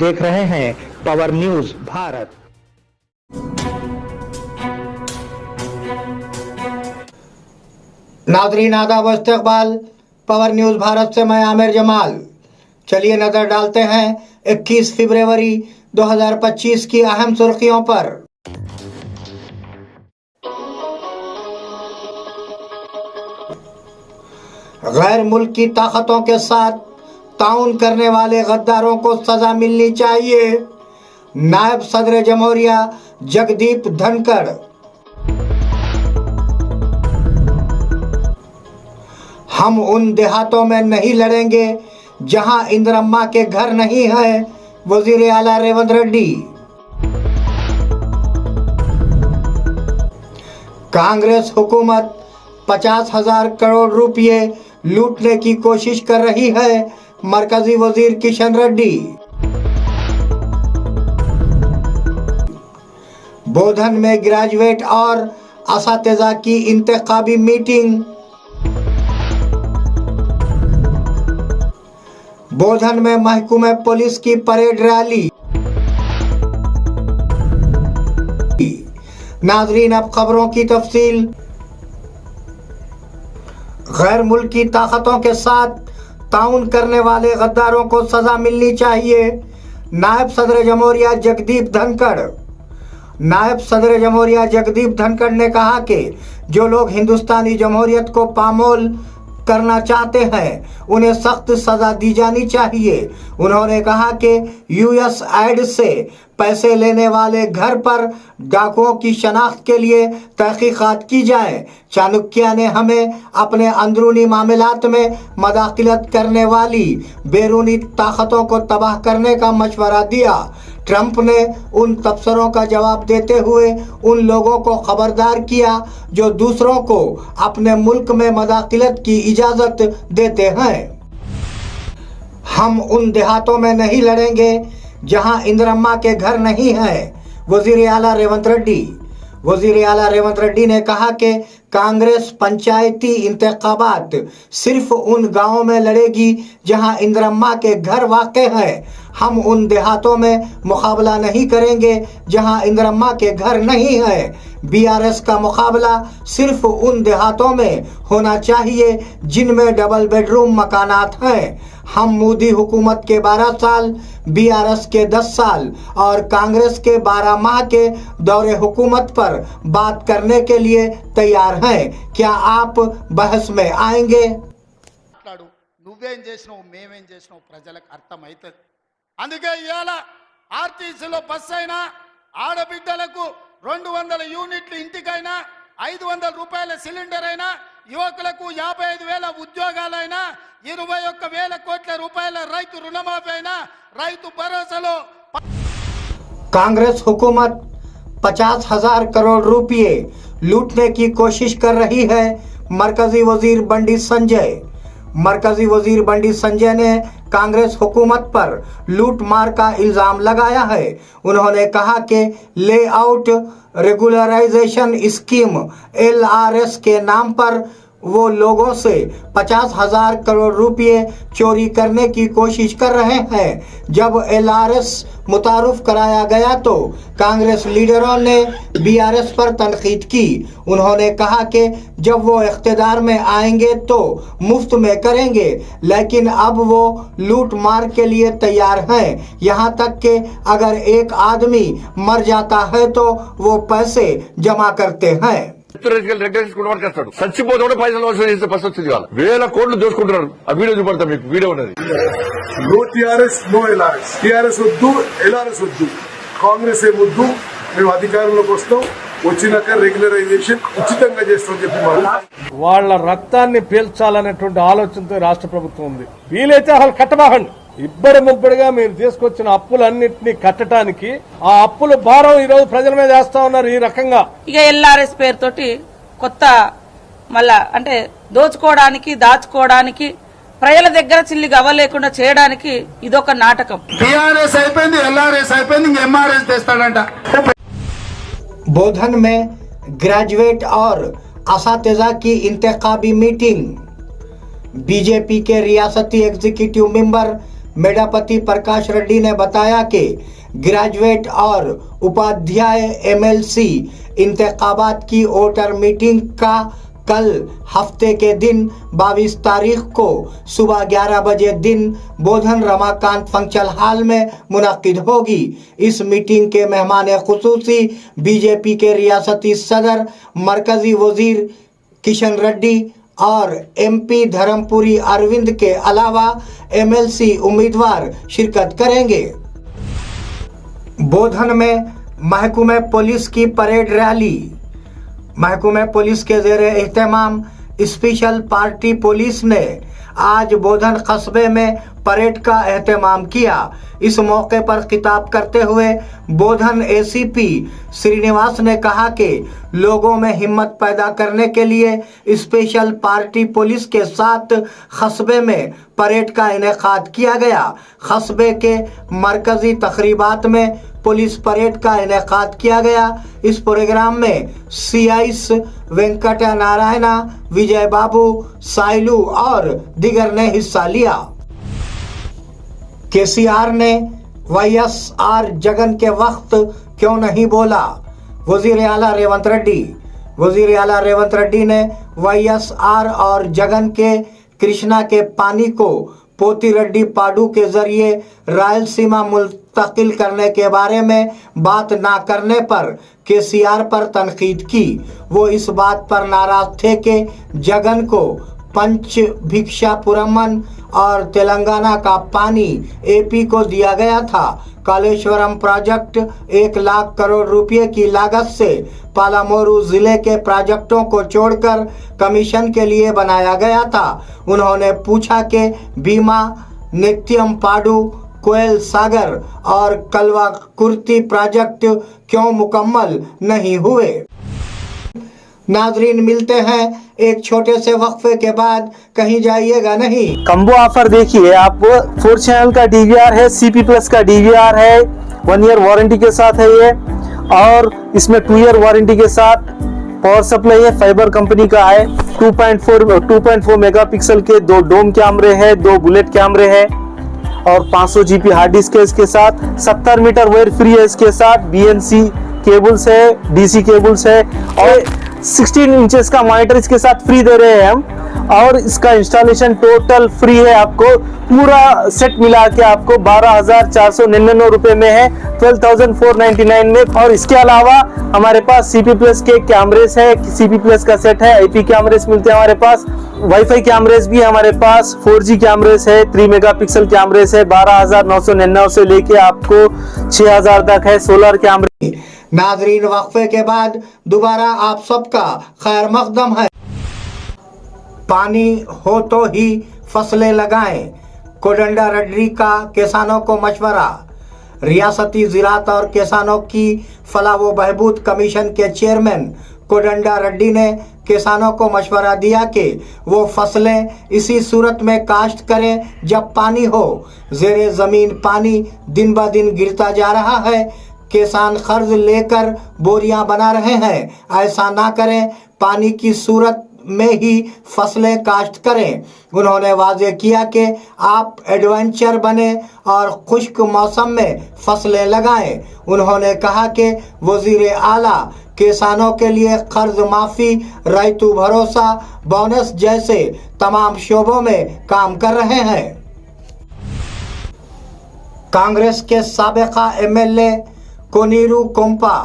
देख रहे हैं पावर न्यूज भारत। नाज़रीन आदाब व इस्तक़बाल, पावर न्यूज भारत से मैं आमिर जमाल। चलिए नजर डालते हैं 21 फरवरी 2025 की अहम सुर्खियों पर। गैर मुल्की ताकतों के साथ ताउन करने वाले गद्दारों को सजा मिलनी चाहिए, नायब सदर जमहूरिया जगदीप धनखड़। हम उन देहातों में नहीं लड़ेंगे जहां इंदिरम्मा के घर नहीं है, वजीर आला रेवंत रेड्डी। कांग्रेस हुकूमत 50,000 करोड़ रुपए लूटने की कोशिश कर रही है, मरकजी वजीर किशन रेड्डी। बोधन में ग्रेजुएट और असातिज़ा की इंतखाबी मीटिंग। बोधन में महकूमे पुलिस की परेड रैली। नाजरीन अब खबरों की तफसील। गैर मुल्की ताकतों के साथ ताउन करने वाले गद्दारों को सजा मिलनी चाहिए, नायब सदर जमहूरिया जगदीप धनखड़। नायब सदर जमहूरिया जगदीप धनखड़ ने कहा कि जो लोग हिंदुस्तानी जमहूरियत को पामाल करना चाहते हैं उन्हें सख्त सजा दी जानी चाहिए। उन्होंने कहा कि यूएसएड से पैसे लेने वाले घर पर डाकुओं की शनाख्त के लिए तहकीकात की जाए। चाणक्य ने हमें अपने अंदरूनी मामलात में मदाखलत करने वाली बैरूनी ताकतों को तबाह करने का मशवरा दिया। ट्रंप ने उन तबसरों का जवाब देते हुए उन लोगों को खबरदार किया जो दूसरों को अपने मुल्क में मदाखलत की इजाज़त देते हैं। हम उन देहातों में नहीं लड़ेंगे जहां इंदिरम्मा के घर नहीं है, वजीर आला रेवंत रेड्डी। वजीर आला रेवंत रेड्डी ने कहा कि कांग्रेस पंचायती इंतखाबात सिर्फ उन गांवों में लड़ेगी जहां इंदिरम्मा के घर वाक़े हैं। हम उन देहातों में मुकाबला नहीं करेंगे जहां इंदिरम्मा के घर नहीं है। बीआरएस का मुकाबला सिर्फ उन देहातों में होना चाहिए जिनमें डबल बेडरूम मकानात हैं। हम मोदी हुकूमत के 12 साल, बीआरएस के 10 साल और कांग्रेस के 12 माह के दौरे हुकूमत पर बात करने के लिए तैयार हैं। क्या आप बहस में आएंगे? నువ్వేం చేసినావు మేమేం చేసినావు ప్రజలకు అర్థమవుతుంది. అందుకే ఇవాళ ఆర్టీసీలో బస్సు అయినా ఆడబిడ్డలకు 200 యూనిట్లు ఇంటికైనా 500 రూపాయల సిలిండర్ అయినా యువకులకు 55,000 ఉద్యోగాలైనా 21,000 కోట్ల రూపాయల రైతు రుణమాఫీ అయినా రైతు భరోసాలో कांग्रेस हुकूमत 50,000 करोड़ रुपए लूटने की कोशिश कर रही है, मरकजी वजीर बंडी संजय। मरकजी वजीर बंडी संजय ने कांग्रेस हुकूमत पर लूट मार का इल्ज़ाम लगाया है। उन्होंने कहा कि लेआउट रेगुलराइजेशन स्कीम LRS के नाम पर वो लोगों से 50,000 करोड़ रुपए चोरी करने की कोशिश कर रहे हैं। जब LRS मुतारुफ कराया गया तो कांग्रेस लीडरों ने बीआरएस पर तनकीद की। उन्होंने कहा कि जब वो इख्तिदार में आएंगे तो मुफ्त में करेंगे, लेकिन अब वो लूट मार के लिए तैयार हैं। यहाँ तक कि अगर एक आदमी मर जाता है तो वो पैसे जमा करते हैं। చచ్చిపోతే పైసలు వసూలు చేస్తే బస్సు వచ్చింది వాళ్ళు 1,000 కోట్లు దోసుకుంటున్నారు. ఆ వీడియో చూపడతా మీకు, వీడియో ఉన్నది. No TRS, no LRS. TRS వద్దు, ఎల్ఆర్ఎస్ వద్దు, కాంగ్రెస్ ఏ వద్దు. మేము అధికారంలోకి వస్తాం, వచ్చినాక రెగ్యులరైజేషన్ ఉచితంగా చేస్తామని చెప్పి వాళ్ళ రక్తాన్ని పీల్చాలనేటువంటి ఆలోచనతో రాష్ట్ర ప్రభుత్వం ఉంది. వీలైతే వాళ్ళు కట్టబాకండి. ఇబ్బడి ముబ్బడిగా మీరు తీసుకొచ్చిన అప్పులన్నింటినీ కట్టడానికి ఆ అప్పుల భారం ఈ రోజు ప్రజల మీద వేస్తా ఉన్నారు. ఈ రకంగా ఇక ఎల్ఆర్ఎస్ పేరుతోటి కొత్త మళ్ళా అంటే దోచుకోవడానికి దాచుకోవడానికి ప్రజల దగ్గర చిల్లి గవ్వలేకుండా చేయడానికి ఇదొక నాటకం. టీఆర్ఎస్ అయిపోయింది, ఎల్ఆర్ఎస్ అయిపోయింది, ఎంఆర్ఎస్ తెస్తాడంట. बोधन में ग्रेजुएट और असातिज़ा की इंतखाबी मीटिंग। बीजेपी के रियासती एग्जीक्यूटिव मेंबर मेडापति प्रकाश रेड्डी ने बताया कि ग्रेजुएट और उपाध्याय एमएलसी इंतखाबात की वोटर मीटिंग का कल हफ्ते के दिन 22 तारीख को सुबह 11 बजे दिन बोधन रमाकांत फंक्शन हॉल में मुनक्किद होगी। इस मीटिंग के मेहमान खुसूसी बीजेपी के रियासती सदर मरकजी वजीर किशन रेड्डी और एमपी धर्मपुरी अरविंद के अलावा एमएलसी उम्मीदवार शिरकत करेंगे। बोधन में महकमे पुलिस की परेड रैली। महकमे पुलिस के ज़ेरे एहतमाम स्पेशल पार्टी पुलिस ने आज बोधन कस्बे में परेड का एहतमाम किया। इस मौके पर खिताब करते हुए बोधन एसीपी श्रीनिवास ने कहा कि लोगों में हिम्मत पैदा करने के लिए स्पेशल पार्टी पुलिस के साथ कस्बे में परेड का इनेकाद किया गया। कस्बे के मरकजी तकरीबात में पुलिस परेड का इनेकाद किया गया। इस प्रोग्राम में सीआईस वेंकट नारायणा, विजय बाबू, साइलू और दिगर ने हिस्सा लिया। केसीआर ने वाईएसआर जगन के वक्त क्यों नहीं बोला? वजीर आला रेवंत रेड्डी। वजीर आला रेवंत रेड्डी ने वाईएसआर और जगन के कृष्णा के पानी को पोती रेड्डी पाडू के जरिए रायलसीमा मुंतकिल करने के बारे में बात ना करने पर केसीआर पर तनकीद की। वो इस बात पर नाराज थे कि जगन को पंच भिक्षापुरमन और तेलंगाना का पानी एपी को दिया गया था। कालेश्वरम प्रोजेक्ट 1 लाख करोड़ रुपए की लागत से पालामोरू जिले के प्रोजेक्टों को छोड़कर कमीशन के लिए बनाया गया था। उन्होंने पूछा कि भीमा, नित्यम पाडू, कोयल सागर और कलवा कुर्ती प्रोजेक्ट क्यों मुकम्मल नहीं हुए? नाजरीन, मिलते हैं एक छोटे से वक्फे के बाद, कहीं जाइएगा नहीं। कम्बो ऑफर देखिए आप, 4 चैनल का डीवीआर है, सीपी प्लस का डीवीआर है, 1 ईयर वारंटी के साथ है ये, और इसमें 2 ईयर वारंटी के साथ पावर सप्लाई है, फाइबर कंपनी का है। 2.4 मेगापिक्सल के 2 डोम कैमरे हैं, 2 बुलेट कैमरे हैं और 500 जीबी हार्ड डिस्क है इसके साथ। 70 मीटर वायर फ्री है इसके साथ। बीएनसी केबल्स है, डीसी केबल्स है और 16 इंचेस का मॉनिटर इसके साथ फ्री दे रहे हैं हम। और इसका इंस्टॉलेशन टोटल फ्री है, आपको पूरा सेट मिला के आपको 12,499 रुपए में है, 12,499 में। और इसके अलावा हमारे पास सीपी प्लस के कैमरेस है, सीपी प्लस का सेट है, आईपी कैमरेस मिलते हैं हमारे पास, वाईफाई कैमरेस भी हमारे पास, 4G कैमरेस है, 3 मेगापिक्सल कैमरेस है, 12,999 से लेके आपको 6,000 तक है सोलर कैमरे। नाजरीन, वक्फे के बाद दोबारा आप सबका खैर मकदम है। पानी हो तो ही फसलें लगाएं, कोडंडा रेड्डी का किसानों को मशवरा। रियासती ज़राअत और किसानों की फलाह व बहबूद कमीशन के चेयरमैन कोडंडा रेड्डी ने किसानों को मशवरा दिया कि वो फसलें इसी सूरत में काश्त करें जब पानी हो। ज़ेरे ज़मीन पानी दिन ब दिन गिरता जा रहा है। किसान कर्ज लेकर बोरियां बना रहे हैं। ऐसा ना करें, पानी की सूरत में ही फसलें काश्त करें। उन्होंने वाजे किया कि आप एडवेंचर बने और खुश्क मौसम में फसलें लगाएं। उन्होंने कहा कि वजीर आला किसानों के लिए कर्ज माफी, रैतु भरोसा, बोनस जैसे तमाम शोबों में काम कर रहे हैं। कांग्रेस के साबिका एमएलए कोनीरू कोम्पा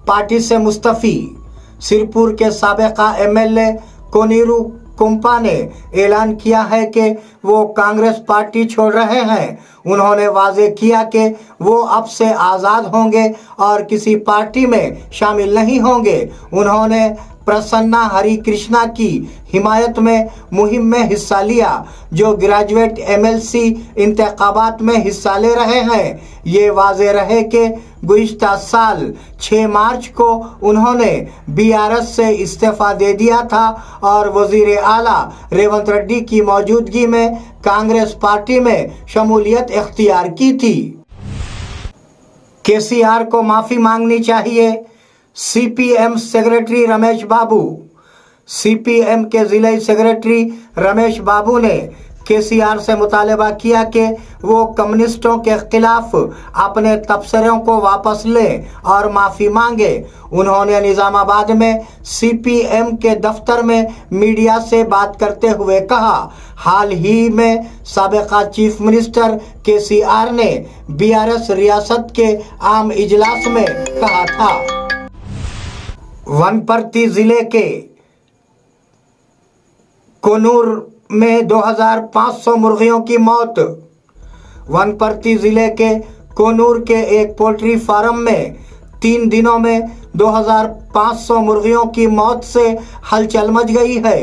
पार्टी से मुस्तफी। सिरपुर के साबिका एमएलए कोनीरू कोम्पा ने ऐलान किया है कि वो कांग्रेस पार्टी छोड़ रहे हैं। उन्होंने वाजे किया कि वो अब से आज़ाद होंगे और किसी पार्टी में शामिल नहीं होंगे। उन्होंने प्रसन्ना हरि कृष्णा की हिमायत में मुहिम में हिस्सा लिया, जो ग्रेजुएट एमएलसी इंतखाबात में हिस्सा ले रहे हैं। ये वाजे रहे कि गुज़िश्ता साल 6 मार्च को उन्होंने बीआरएस से इस्तीफा दे दिया था और वजीर आला रेवंत रेड्डी की मौजूदगी में कांग्रेस पार्टी में शमूलियत इख्तियार की थी। केसीआर को माफी मांगनी चाहिए, सीपीएम सेक्रेटरी रमेश बाबू। सीपीएम के जिला सेक्रेटरी रमेश बाबू ने केसीआर से मुतालबा किया कि वो कम्युनिस्टों के खिलाफ अपने तबसरों को वापस लें और माफ़ी मांगे। उन्होंने निज़ामाबाद में सीपीएम के दफ्तर में मीडिया से बात करते हुए कहा, हाल ही में साबिका चीफ मिनिस्टर केसीआर ने बीआरएस रियासत के आम इजलास में कहा था। वनपर्ती जिले के कोनूर में 2500 मुर्गियों की मौत। वनपर्ती जिले के कोनूर के एक पोल्ट्री फार्म में 3 दिनों में 2500 मुर्गियों की मौत से हलचल मच गई है।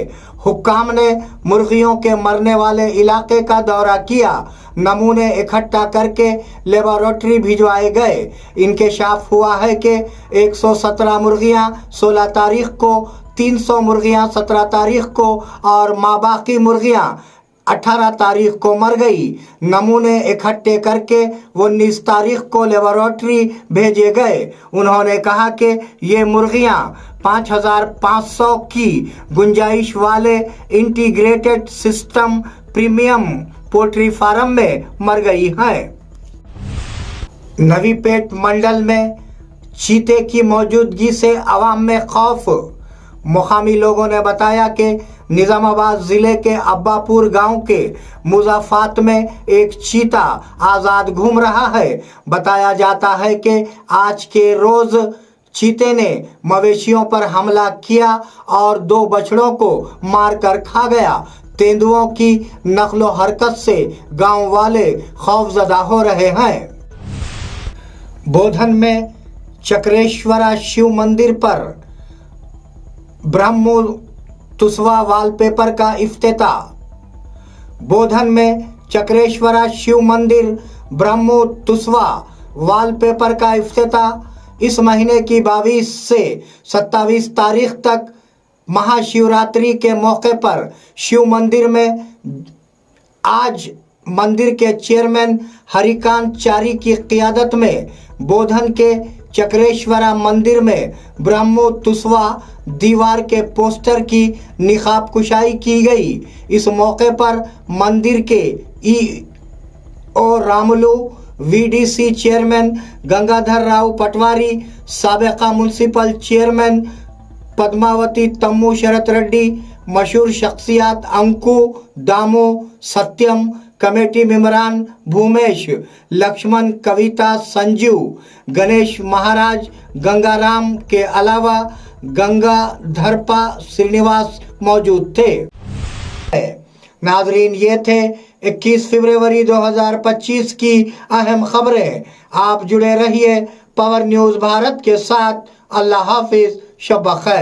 हुक्काम ने मुर्गियों के मरने वाले इलाके का दौरा किया। नमूने इकट्ठा करके लेबोरेटरी भिजवाए गए। इंकशाफ हुआ है कि 117 मुर्गियां 16 तारीख को, 300 मुर्गियां 17 तारीख को और माबाकी मुर्गियां 18 तारीख को मर गई। नमूने इकट्ठे करके 19 तारीख को लेबोरेटरी भेजे गए। उन्होंने कहा कि ये मुर्गियां 5500 की गुंजाइश वाले integrated system premium poultry farm में मर गई हैं। नवीपेट मंडल में चीते की मौजूदगी से आवाम में खौफ। मुकामी लोगों ने बताया कि निजामाबाद जिले के अब्बापुर गांव के मुजाफात में एक चीता आज़ाद घूम रहा है। बताया जाता है कि आज के रोज चीते ने मवेशियों पर हमला किया और 2 बछड़ों को मारकर खा गया। तेंदुओं की नक्लो हरकत से गांव वाले खौफजदा हो रहे हैं। बोधन में चक्रेश्वरा शिव मंदिर पर ब्रह्मो तुसवा वॉलपेपर का इफ्तिताह। बोधन में चक्रेश्वरा शिव मंदिर ब्रह्मो तुसवा वॉलपेपर का इफ्तिताह इस महीने की 22 से 27 तारीख तक महाशिवरात्रि के मौके पर शिव मंदिर में आज मंदिर के चेयरमैन हरिकांत चारी की क़ियादत में बोधन के चक्रेश्वरा मंदिर में ब्रह्मो तुसवा दीवार के पोस्टर की निकाब कुशाई की गई। इस मौके पर मंदिर के EO Ramulu, VDC chairman Gangadhar Rao Patwari, साबिका म्युनिसिपल चेयरमैन पद्मावती तम्मू शरत रेड्डी, मशहूर शख्सियात अंकु, दामो, सत्यम, कमेटी मेंबरान भूमेश, लक्ष्मण, कविता, संजीव, गणेश महाराज, गंगाराम के अलावा गंगाधरपा श्रीनिवास मौजूद थे। नाजरीन, ये थे 21 फरवरी 2025 की अहम खबरें। आप जुड़े रहिए पावर न्यूज़ भारत के साथ। अल्लाह हाफिज, शब बखैर।